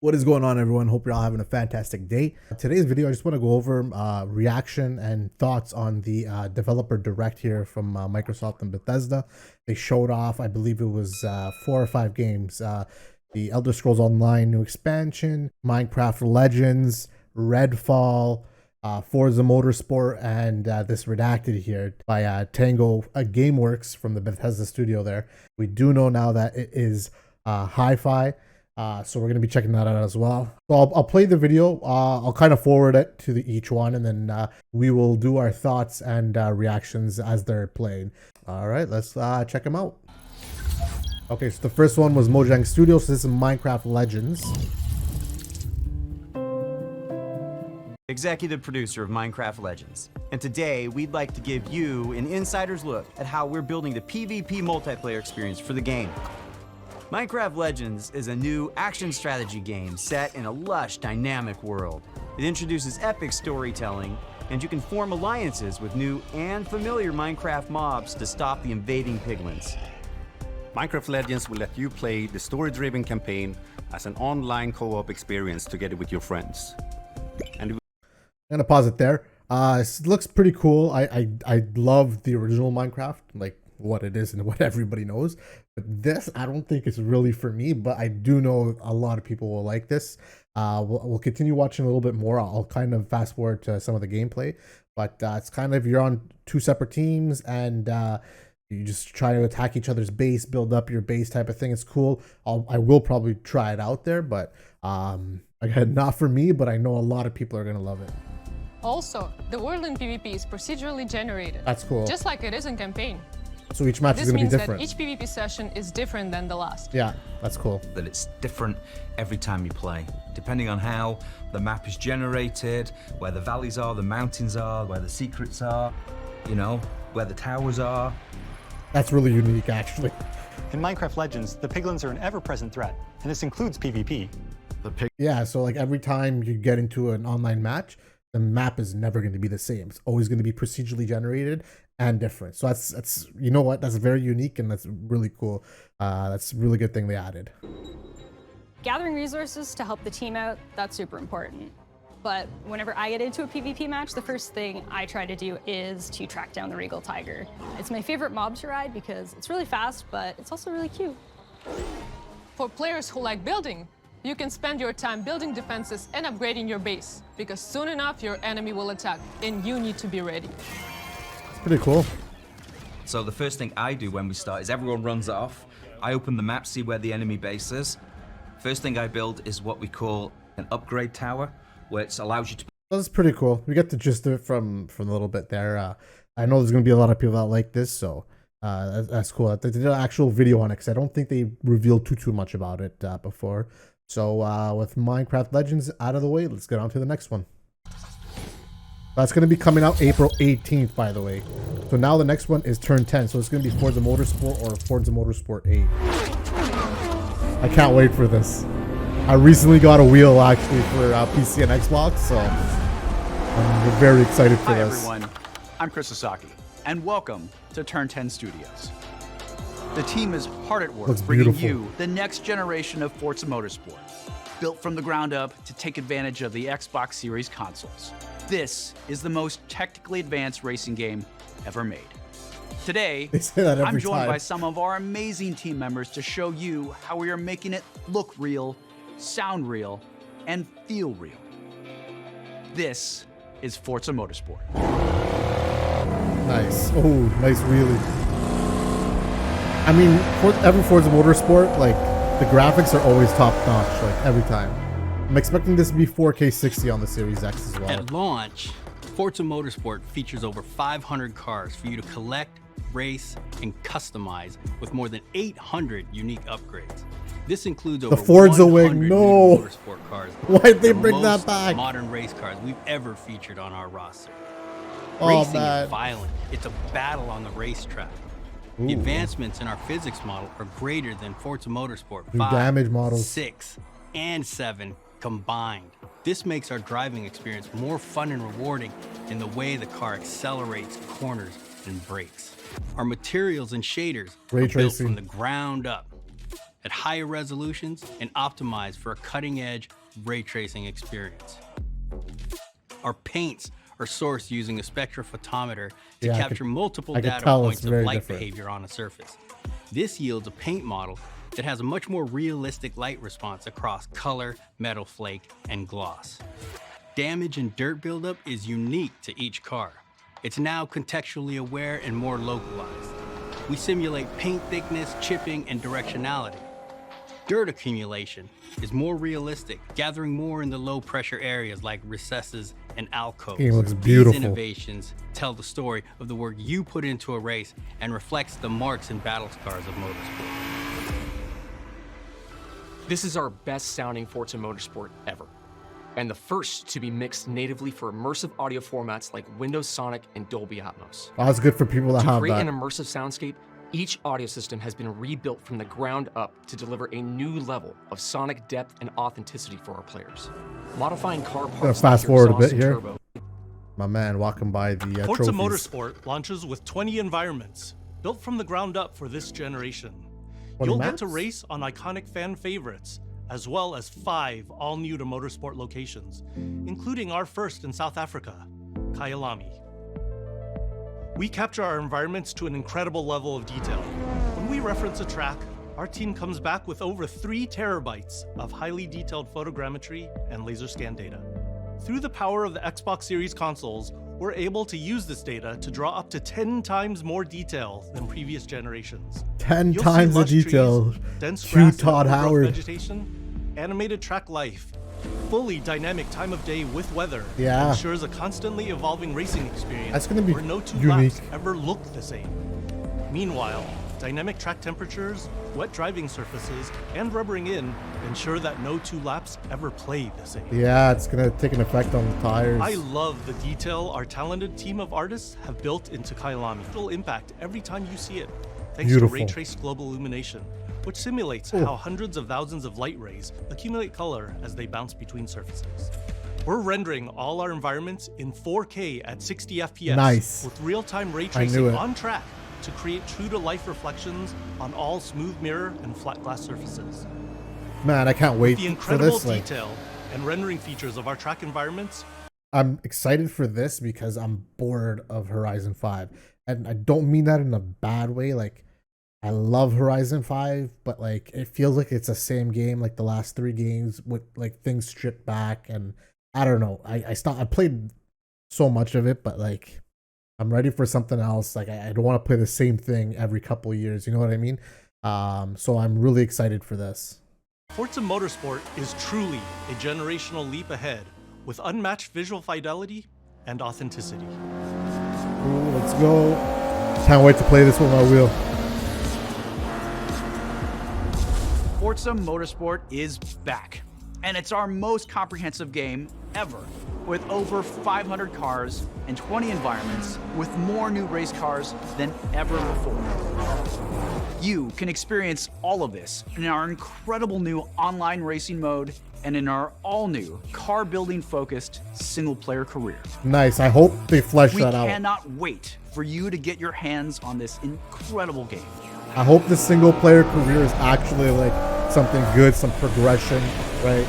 What is going on, everyone? Hope you're all having a fantastic day. Today's video, I just want to go over reaction and thoughts on the developer direct here from Microsoft and Bethesda. They showed off, I believe it was 4 or 5 games. The Elder Scrolls Online new expansion, Minecraft Legends, Redfall, Forza Motorsport, and this redacted here by Tango Gameworks from the Bethesda studio there. We do know now that it is hi-fi. So we're going to be checking that out as well. So I'll play the video. I'll kind of forward it to each one, and then we will do our thoughts and reactions as they're playing. All right, let's check them out. Okay, so the first one was Mojang Studios. So this is Minecraft Legends. Executive producer of Minecraft Legends. And today, we'd like to give you an insider's look at how we're building the PvP multiplayer experience for the game. Minecraft Legends is a new action strategy game set in a lush, dynamic world. It introduces epic storytelling, and you can form alliances with new and familiar Minecraft mobs to stop the invading piglins. Minecraft Legends will let you play the story-driven campaign as an online co-op experience together with your friends. And I'm gonna pause it there. It looks pretty cool. I love the original Minecraft, like what it is and what everybody knows. But this, I don't think it's really for me, but I do know a lot of people will like this. We'll continue watching a little bit more. I'll kind of fast forward to some of the gameplay, but it's kind of, you're on 2 separate teams and you just try to attack each other's base, build up your base type of thing. It's cool. I will probably try it out there, but again, not for me, but I know a lot of people are gonna love it. Also, the world in PvP is procedurally generated. That's cool. Just like it is in campaign. So each match is going to be different. This means that each PvP session is different than the last. Yeah, that's cool. That it's different every time you play, depending on how the map is generated, where the valleys are, the mountains are, where the secrets are, you know, where the towers are. That's really unique, actually. In Minecraft Legends, the piglins are an ever-present threat, and this includes PvP. Yeah, so like every time you get into an online match, the map is never going to be the same. It's always going to be procedurally generated and different. So that's you know what, that's very unique and that's really cool. That's a really good thing they added. Gathering resources to help the team out, that's super important. But whenever I get into a PvP match, the first thing I try to do is to track down the Regal Tiger. It's my favorite mob to ride because it's really fast, but it's also really cute. For players who like building, you can spend your time building defenses and upgrading your base, because soon enough your enemy will attack and you need to be ready. It's pretty cool. So the first thing I do when we start is everyone runs off. I open the map, see where the enemy base is. First thing I build is what we call an upgrade tower, which allows you to... That's pretty cool. We get the gist of it from a little bit there. I know there's going to be a lot of people that like this, so that's cool. They did an actual video on it because I don't think they revealed too much about it before. So with Minecraft Legends out of the way, let's get on to the next one. That's going to be coming out April 18th, by the way. So now the next one is Turn 10. So it's going to be Forza Motorsport or Forza Motorsport 8. I can't wait for this. I recently got a wheel actually for PC and Xbox, so I'm very excited for this. Hi everyone, I'm Chris Sasaki, and welcome to Turn 10 Studios. The team is hard at work bringing you the next generation of Forza Motorsport, built from the ground up to take advantage of the Xbox Series consoles. This is the most technically advanced racing game ever made. Today, I'm joined by some of our amazing team members to show you how we are making it look real, sound real, and feel real. This is Forza Motorsport. Nice. Oh, nice wheelie. I mean, every Forza Motorsport, like, the graphics are always top notch, like, every time. I'm expecting this to be 4K 60 on the Series X as well. At launch, Forza Motorsport features over 500 cars for you to collect, race, and customize with more than 800 unique upgrades. This includes over the Forza wing, no! motorsport cars. Why'd they bring that back? Modern race cars we've ever featured on our roster. Oh, Racing man. is violent. It's a battle on the racetrack. The advancements in our physics model are greater than Forza Motorsport 5, damage models. 6, and 7 combined. This makes our driving experience more fun and rewarding in the way the car accelerates, corners, and brakes. Our materials and shaders are built from the ground up. at higher resolutions and optimized for a cutting-edge ray tracing experience. Our paints are sourced using a spectrophotometer to capture multiple data points of light behavior on a surface. This yields a paint model that has a much more realistic light response across color, metal flake, and gloss. Damage and dirt buildup is unique to each car. It's now contextually aware and more localized. We simulate paint thickness, chipping, and directionality. Dirt accumulation is more realistic, gathering more in the low-pressure areas like recesses and alcoves. It looks beautiful. These innovations tell the story of the work you put into a race and reflects the marks and battle scars of motorsport. This is our best-sounding Forza Motorsport ever, and the first to be mixed natively for immersive audio formats like Windows Sonic and Dolby Atmos. Oh, that's good for people that have that. To create an immersive soundscape, each audio system has been rebuilt from the ground up to deliver a new level of sonic depth and authenticity for our players. Modifying car parts fast like forward a exhaust bit and here. turbo. My man walking by the Forza trophies. Motorsport launches with 20 environments, built from the ground up for this generation. 20 You'll maps? get to race on iconic fan favorites, as well as 5 all-new to motorsport locations, including our first in South Africa, Kyalami. We capture our environments to an incredible level of detail. When we reference a track, our team comes back with over 3 terabytes of highly detailed photogrammetry and laser scan data. Through the power of the Xbox Series consoles, we're able to use this data to draw up to 10 times more detail than previous generations. 10 You'll times see the lush detail. trees, dense Hugh grass, and Todd overgrowth Howard. vegetation, animated track life, fully dynamic time of day with weather. Yeah. Ensures a constantly evolving racing experience. That's gonna be where no two unique. laps ever look the same. Meanwhile, dynamic track temperatures, wet driving surfaces, and rubbering in ensure that no 2 laps ever play the same. Yeah, it's gonna take an effect on the tires. I love the detail our talented team of artists have built into Kyalami. It'll impact every time you see it, thanks Beautiful. to ray traced global illumination, which simulates how hundreds of thousands of light rays accumulate color as they bounce between surfaces. We're rendering all our environments in 4K at 60 FPS Nice. with real-time ray I knew tracing it. on track to create true-to-life reflections on all smooth mirror and flat glass surfaces. Man, I can't wait The for incredible this. Like, detail and rendering features of our track environments. I'm excited for this because I'm bored of Horizon 5. And I don't mean that in a bad way. Like, I love Horizon 5, but like it feels like it's the same game like the last 3 games with like things stripped back, and I don't know. I played so much of it, but like I'm ready for something else. Like I don't want to play the same thing every couple of years, you know what I mean? So I'm really excited for this. Forza Motorsport is truly a generational leap ahead with unmatched visual fidelity and authenticity. Ooh, let's go. Can't wait to play this with my wheel. Forza Motorsport is back, and it's our most comprehensive game ever, with over 500 cars and 20 environments, with more new race cars than ever before. You can experience all of this in our incredible new online racing mode and in our all-new car-building focused single-player career. Nice. I hope they flesh We that out. cannot wait for you to get your hands on this incredible game. I hope the single player career is actually like something good, some progression, right?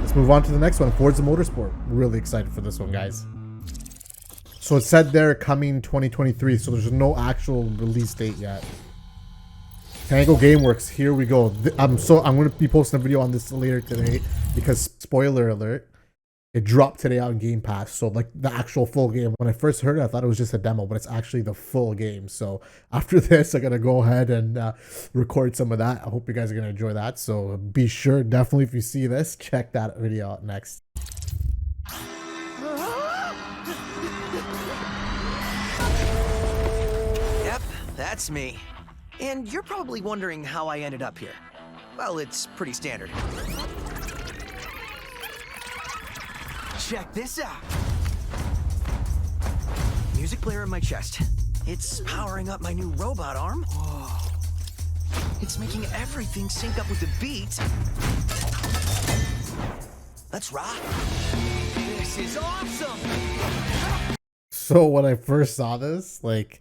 Let's move on to the next one, Forza Motorsport. Really excited for this one, guys. So it said there coming 2023, so there's no actual release date yet. Tango Gameworks, here we go. I'm going to be posting a video on this later today because spoiler alert, it dropped today on Gamepass. So like the actual full game. When I first heard it, I thought it was just a demo, but it's actually the full game. So after this, I'm going to go ahead and record some of that. I hope you guys are going to enjoy that. So be sure, definitely, if you see this, check that video out next. Yep, that's me. And you're probably wondering how I ended up here. Well, it's pretty standard. Check this out. Music player in my chest. It's powering up my new robot arm. Whoa. It's making everything sync up with the beat. Let's rock. This is awesome. So when I first saw this, like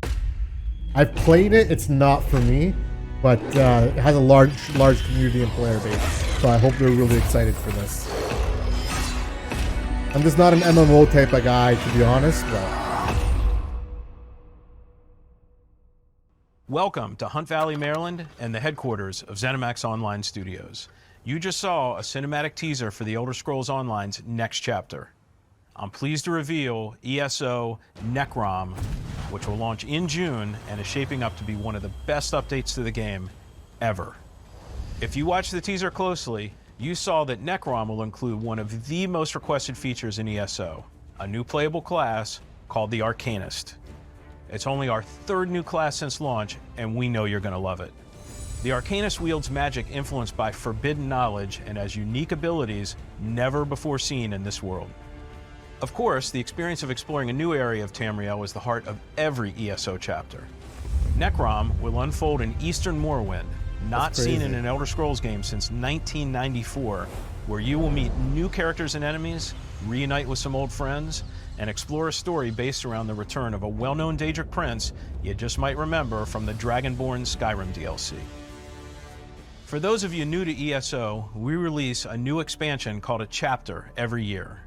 I've played it. It's not for me, but it has a large community and player base. So I hope they're really excited for this. I'm just not an MMO type of guy, to be honest, but... Welcome to Hunt Valley, Maryland, and the headquarters of ZeniMax Online Studios. You just saw a cinematic teaser for the Elder Scrolls Online's next chapter. I'm pleased to reveal ESO Necrom, which will launch in June and is shaping up to be one of the best updates to the game ever. If you watched the teaser closely, you saw that Necrom will include one of the most requested features in ESO, a new playable class called the Arcanist. It's only our third new class since launch, and we know you're going to love it. The Arcanist wields magic influenced by forbidden knowledge and has unique abilities never before seen in this world. Of course, the experience of exploring a new area of Tamriel is the heart of every ESO chapter. Necrom will unfold in Eastern Morrowind, not seen in an Elder Scrolls game since 1994, where you will meet new characters and enemies, reunite with some old friends, and explore a story based around the return of a well-known Daedric prince you just might remember from the Dragonborn Skyrim DLC. For those of you new to ESO, we release a new expansion called a chapter every year.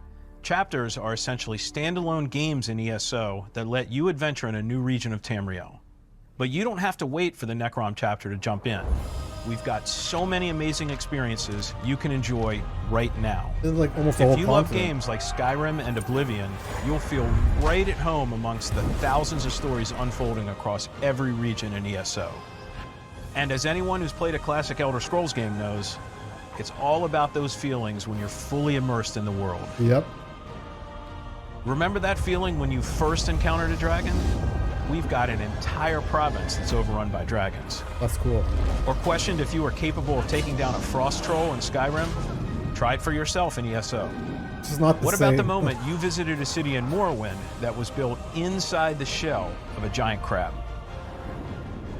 Chapters are essentially standalone games in ESO that let you adventure in a new region of Tamriel. But you don't have to wait for the Necrom chapter to jump in. We've got so many amazing experiences you can enjoy right now. This is like almost If you love games like Skyrim and Oblivion, you'll feel right at home amongst the thousands of stories unfolding across every region in ESO. And as anyone who's played a classic Elder Scrolls game knows, it's all about those feelings when you're fully immersed in the world. Yep. Remember that feeling when you first encountered a dragon? We've got an entire province that's overrun by dragons. That's cool. Or questioned if you were capable of taking down a frost troll in Skyrim? Try it for yourself in ESO. This is not the What same. about the moment you visited a city in Morrowind that was built inside the shell of a giant crab?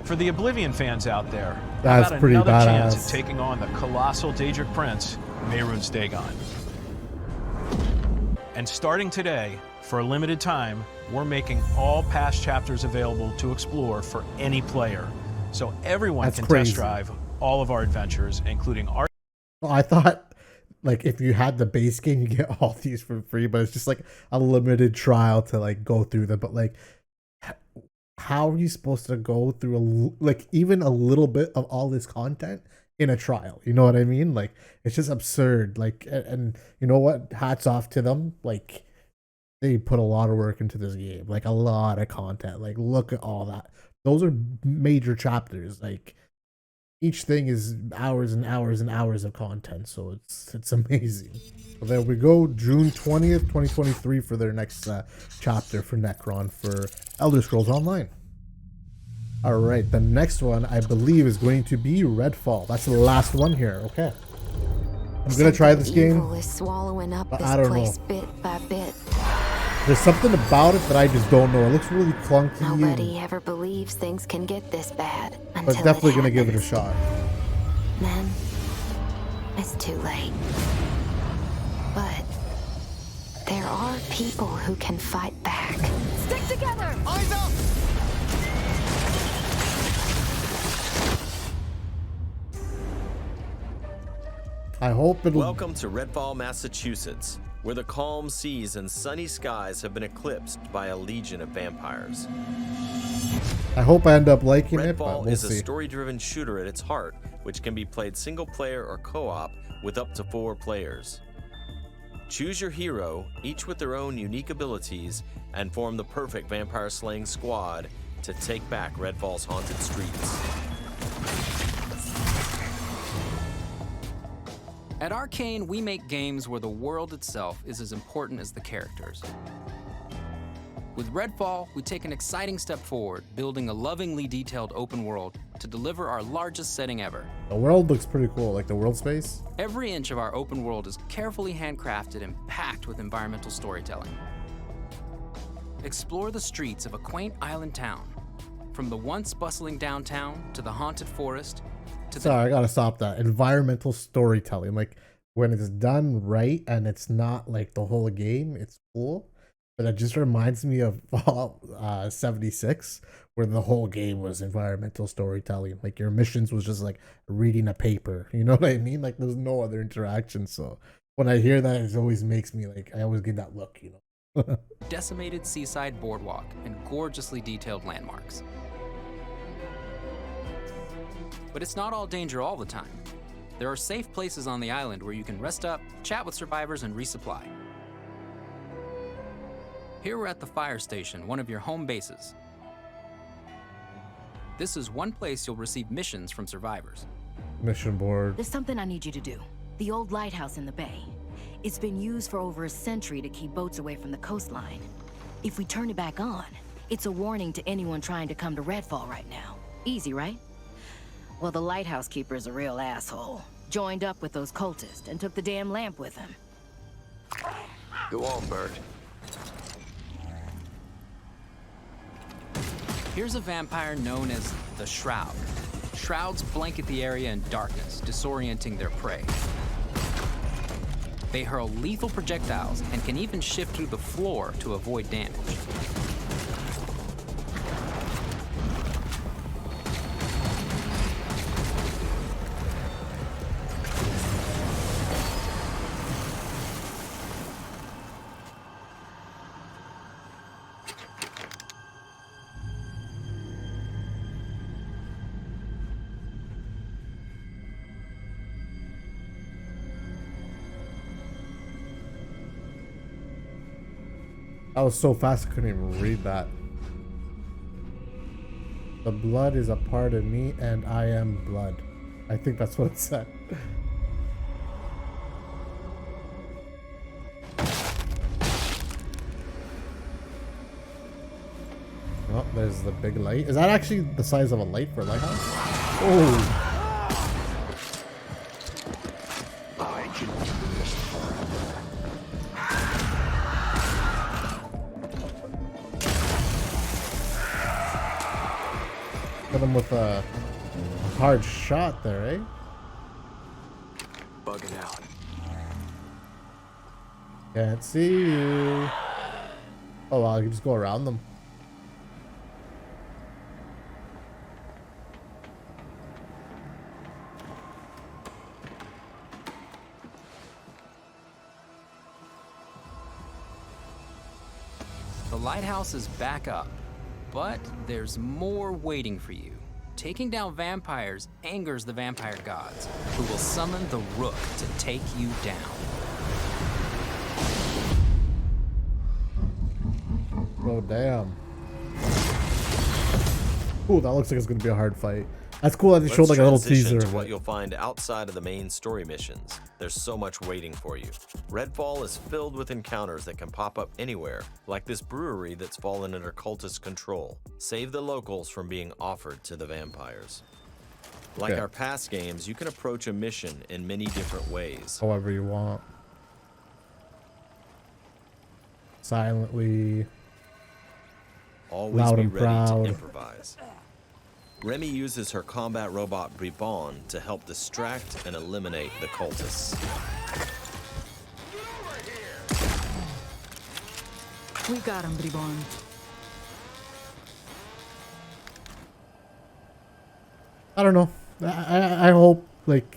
For the Oblivion fans out there, how That's about pretty another badass. chance at taking on the colossal Daedric prince, Mehrunes Dagon? And starting today, for a limited time, we're making all past chapters available to explore for any player, so everyone That's can crazy. test drive all of our adventures, including our... Well, I thought, like, if you had the base game, you get all these for free, but it's just like a limited trial to like go through them. But like, how are you supposed to go through like even a little bit of all this content in a trial? You know what I mean? Like, it's just absurd. Like, and you know what? Hats off to them. Like, they put a lot of work into this game, like a lot of content. Like, look at all that. Those are major chapters. Like, each thing is hours and hours and hours of content, so it's amazing. So there we go, June 20th, 2023 for their next chapter for Necron for Elder Scrolls Online. All right, the next one I believe is going to be Redfall. That's the last one here. Okay, I'm gonna try this game, is swallowing up but this I don't place know. bit by bit. There's something about it that I just don't know. It looks really clunky. Nobody ever believes things can get this bad But until definitely it gonna give it a happens. shot. Then it's too late. But there are people who can fight back. Stick together! Eyes up! I hope it'll... Welcome to Redfall, Massachusetts, where the calm seas and sunny skies have been eclipsed by a legion of vampires. I hope I end up liking it, but Redfall we'll is a see. story-driven shooter at its heart, which can be played single-player or co-op with up to 4 players. Choose your hero, each with their own unique abilities, and form the perfect vampire-slaying squad to take back Redfall's haunted streets. At Arcane, we make games where the world itself is as important as the characters. With Redfall, we take an exciting step forward, building a lovingly detailed open world to deliver our largest setting ever. The world looks pretty cool, like the world space. Every inch of our open world is carefully handcrafted and packed with environmental storytelling. Explore the streets of a quaint island town, from the once bustling downtown to the haunted forest to the... Sorry, I gotta stop that. Environmental storytelling, like when it's done right and it's not like the whole game, it's cool. But it just reminds me of Fallout 76, where the whole game was environmental storytelling. Like your missions was just like reading a paper. You know what I mean? Like there's no other interaction. So when I hear that, it always makes me like, I always get that look, you know. Decimated seaside boardwalk and gorgeously detailed landmarks. But it's not all danger all the time. There are safe places on the island where you can rest up, chat with survivors, and resupply. Here we're at the fire station, one of your home bases. This is one place you'll receive missions from survivors. Mission board. There's something I need you to do. The old lighthouse in the bay. It's been used for over a century to keep boats away from the coastline. If we turn it back on, it's a warning to anyone trying to come to Redfall right now. Easy, right? Well, the lighthouse keeper's a real asshole. Joined up with those cultists and took the damn lamp with him. Go on, Bert. Here's a vampire known as the Shroud. Shrouds blanket the area in darkness, disorienting their prey. They hurl lethal projectiles and can even shift through the floor to avoid damage. I was so fast I couldn't even read that. The blood is a part of me and I am blood. I think that's what it said. Oh, there's the big light. Is that actually the size of a light for a lighthouse? Oh. I can do this forever. Hit him with a hard shot there, eh? Bugging out. Can't see you. Oh wow, you can just go around them. The lighthouse is back up, but there's more waiting for you. Taking down vampires angers the vampire gods, who will summon the Rook to take you down. Oh damn. Ooh, that looks like it's gonna be a hard fight. That's cool that they showed like a little teaser to of what it. you'll find outside of the main story missions. There's so much waiting for you. Redfall is filled with encounters that can pop up anywhere, like this brewery that's fallen under cultist control. Save the locals from being offered to the vampires. Like Okay. our past games, you can approach a mission in many different ways. However you want. Silently. Always Loud be and ready proud. to improvise. Remy uses her combat robot Bribon to help distract and eliminate the cultists. We got him, Bribon. I don't know. I hope, like,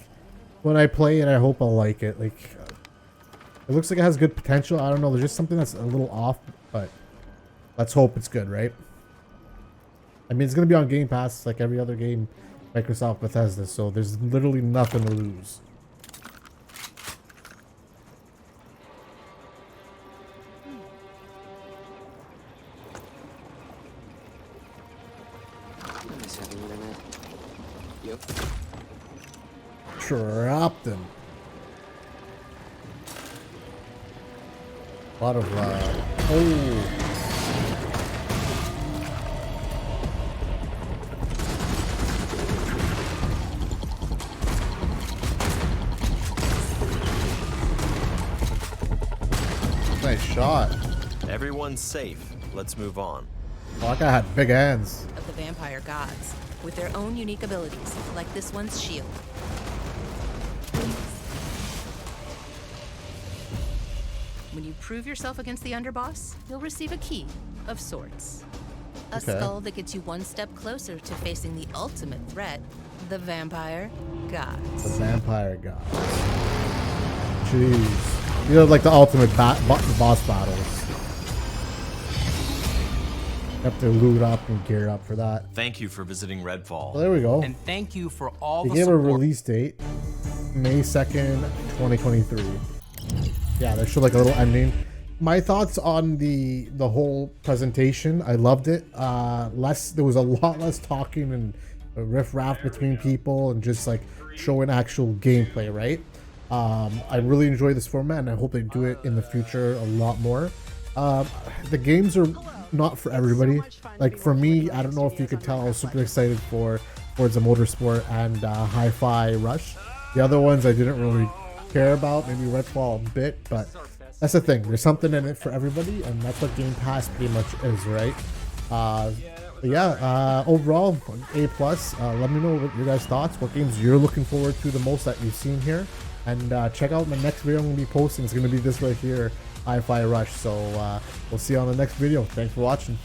when I play it, I hope I'll like it. Like, it looks like it has good potential. I don't know. There's just something that's a little off, but let's hope it's good, right? I mean, it's going to be on Game Pass like every other game Microsoft Bethesda, so there's literally nothing to lose. Yep. Trapped him. A lot of, oh. Nice shot. Everyone's safe. Let's move on. Oh, that guy had big hands. Of the vampire gods, with their own unique abilities, like this one's shield. When you prove yourself against the underboss, you'll receive a key of sorts. A skull that gets you one step closer to facing the ultimate threat, the vampire gods. The vampire gods. Jeez. You have like the ultimate boss battles. You have to loot up and gear up for that. Thank you for visiting Redfall. Well, there we go. And thank you for all they the gave support. a release date, May 2nd, 2023. Yeah, they showed like a little ending. My thoughts on the whole presentation, I loved it. There was a lot less talking and riff-raff between people and just like showing actual gameplay, right? I really enjoy this format and I hope they do it in the future a lot more. The games are not for everybody. Like for me, I don't know if you could tell, I was super excited for Forza Motorsport and Hi-Fi Rush. The other ones I didn't really care about, maybe Redfall a bit, but that's the thing. There's something in it for everybody, and that's what Game Pass pretty much is, right? Overall, A+. Let me know what your guys' thoughts, what games you're looking forward to the most that you've seen here, and check out my next video I'm going to be posting. It's going to be this right here, Hi-Fi Rush. So we'll see you on the next video. Thanks for watching.